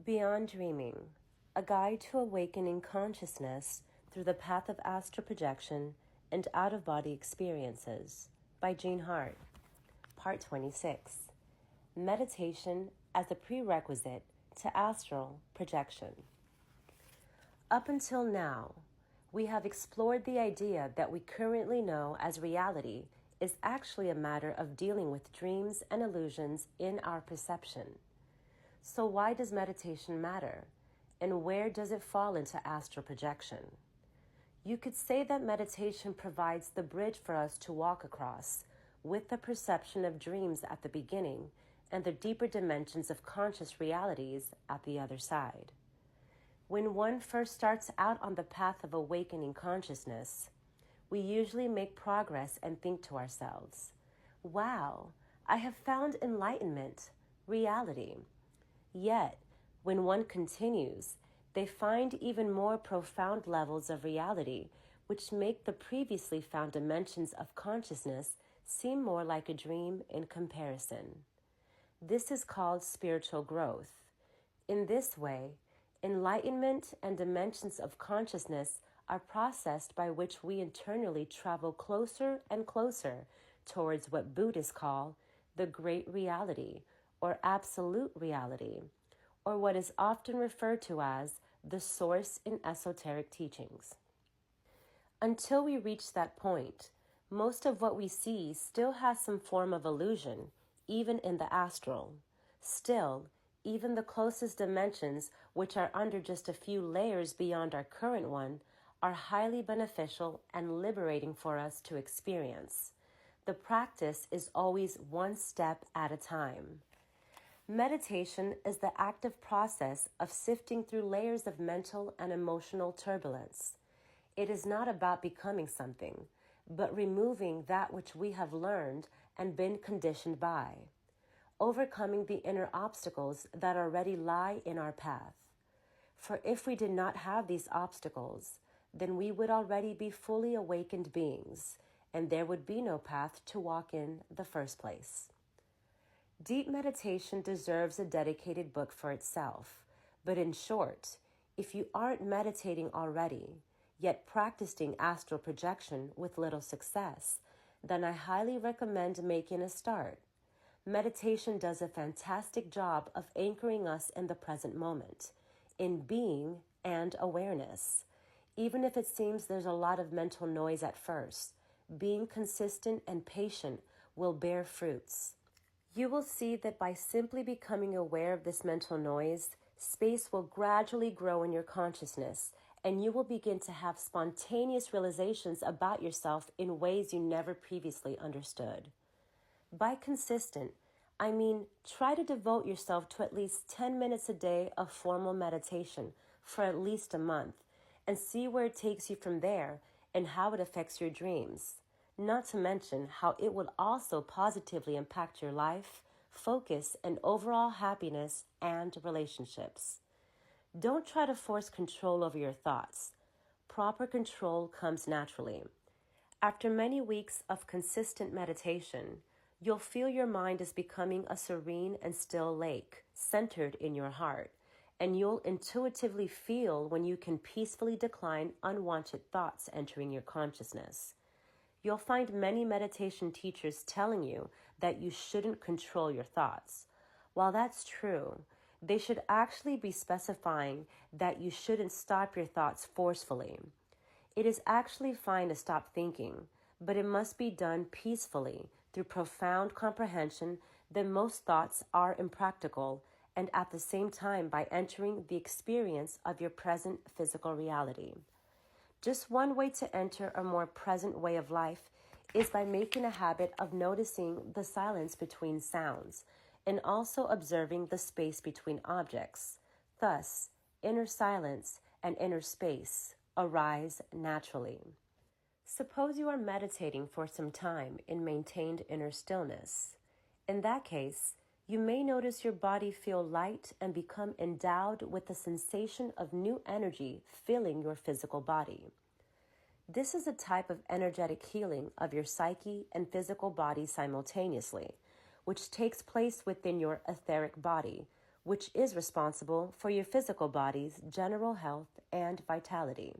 Beyond Dreaming, a guide to awakening consciousness through the path of astral projection and out-of-body experiences by Hart. Part 26. Meditation as a prerequisite to astral projection. Up until now, we have explored the idea that we currently know as reality is actually a matter of dealing with dreams and illusions in our perception. So why does meditation matter? And where does it fall into astral projection? You could say that meditation provides the bridge for us to walk across, with the perception of dreams at the beginning and the deeper dimensions of conscious realities at the other side. When one first starts out on the path of awakening consciousness, we usually make progress and think to ourselves, wow, I have found enlightenment, reality. Yet, when one continues, they find even more profound levels of reality, which make the previously found dimensions of consciousness seem more like a dream in comparison. This is called spiritual growth. In this way, enlightenment and dimensions of consciousness are processed by which we internally travel closer and closer towards what Buddhists call the great reality, or absolute reality, or what is often referred to as the source in esoteric teachings. Until we reach that point, most of what we see still has some form of illusion, even in the astral. Still, even the closest dimensions, which are under just a few layers beyond our current one, are highly beneficial and liberating for us to experience. The practice is always one step at a time. Meditation is the active process of sifting through layers of mental and emotional turbulence. It is not about becoming something, but removing that which we have learned and been conditioned by, overcoming the inner obstacles that already lie in our path. For if we did not have these obstacles, then we would already be fully awakened beings, and there would be no path to walk in the first place. Deep meditation deserves a dedicated book for itself, but in short, if you aren't meditating already, yet practicing astral projection with little success, then I highly recommend making a start. Meditation does a fantastic job of anchoring us in the present moment, in being and awareness. Even if it seems there's a lot of mental noise at first, being consistent and patient will bear fruits. You will see that by simply becoming aware of this mental noise, space will gradually grow in your consciousness, and you will begin to have spontaneous realizations about yourself in ways you never previously understood. By consistent, I mean try to devote yourself to at least 10 minutes a day of formal meditation for at least a month, and see where it takes you from there and how it affects your dreams. Not to mention how it will also positively impact your life, focus, and overall happiness and relationships. Don't try to force control over your thoughts. Proper control comes naturally. After many weeks of consistent meditation, you'll feel your mind is becoming a serene and still lake, centered in your heart, and you'll intuitively feel when you can peacefully decline unwanted thoughts entering your consciousness. You'll find many meditation teachers telling you that you shouldn't control your thoughts. While that's true, they should actually be specifying that you shouldn't stop your thoughts forcefully. It is actually fine to stop thinking, but it must be done peacefully through profound comprehension that most thoughts are impractical, and at the same time by entering the experience of your present physical reality. Just one way to enter a more present way of life is by making a habit of noticing the silence between sounds and also observing the space between objects. Thus, inner silence and inner space arise naturally. Suppose you are meditating for some time in maintained inner stillness. In that case, you may notice your body feel light and become endowed with the sensation of new energy filling your physical body. This is a type of energetic healing of your psyche and physical body simultaneously, which takes place within your etheric body, which is responsible for your physical body's general health and vitality.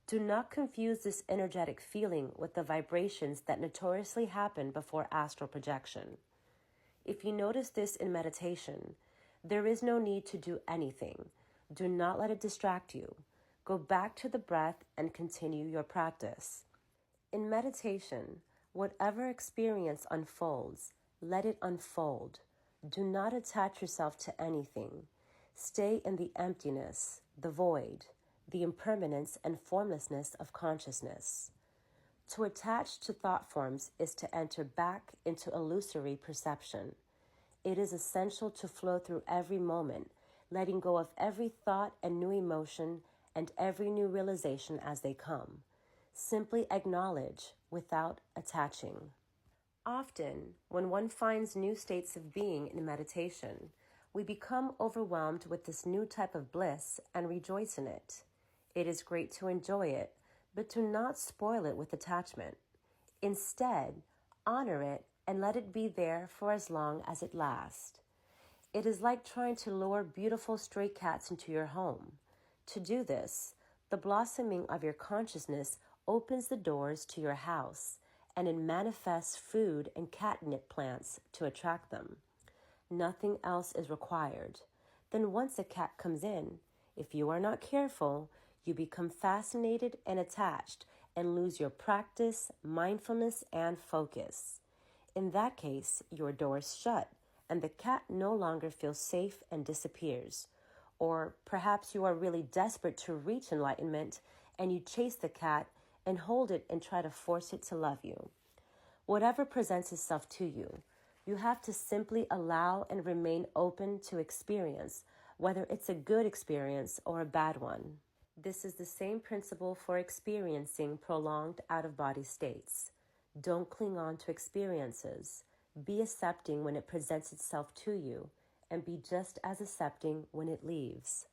Do not confuse this energetic feeling with the vibrations that notoriously happen before astral projection. If you notice this in meditation, there is no need to do anything. Do not let it distract you. Go back to the breath and continue your practice. In meditation, whatever experience unfolds, let it unfold. Do not attach yourself to anything. Stay in the emptiness, the void, the impermanence and formlessness of consciousness. To attach to thought forms is to enter back into illusory perception. It is essential to flow through every moment, letting go of every thought and new emotion and every new realization as they come. Simply acknowledge without attaching. Often, when one finds new states of being in meditation, we become overwhelmed with this new type of bliss and rejoice in it. It is great to enjoy it, but do not spoil it with attachment. Instead, honor it and let it be there for as long as it lasts. It is like trying to lure beautiful stray cats into your home. To do this, the blossoming of your consciousness opens the doors to your house, and it manifests food and catnip plants to attract them. Nothing else is required. Then once a cat comes in, if you are not careful, you become fascinated and attached and lose your practice, mindfulness, and focus. In that case, your door is shut, and the cat no longer feels safe and disappears. Or perhaps you are really desperate to reach enlightenment, and you chase the cat and hold it and try to force it to love you. Whatever presents itself to you, you have to simply allow and remain open to experience, whether it's a good experience or a bad one. This is the same principle for experiencing prolonged out-of-body states. Don't cling on to experiences. Be accepting when it presents itself to you, and be just as accepting when it leaves.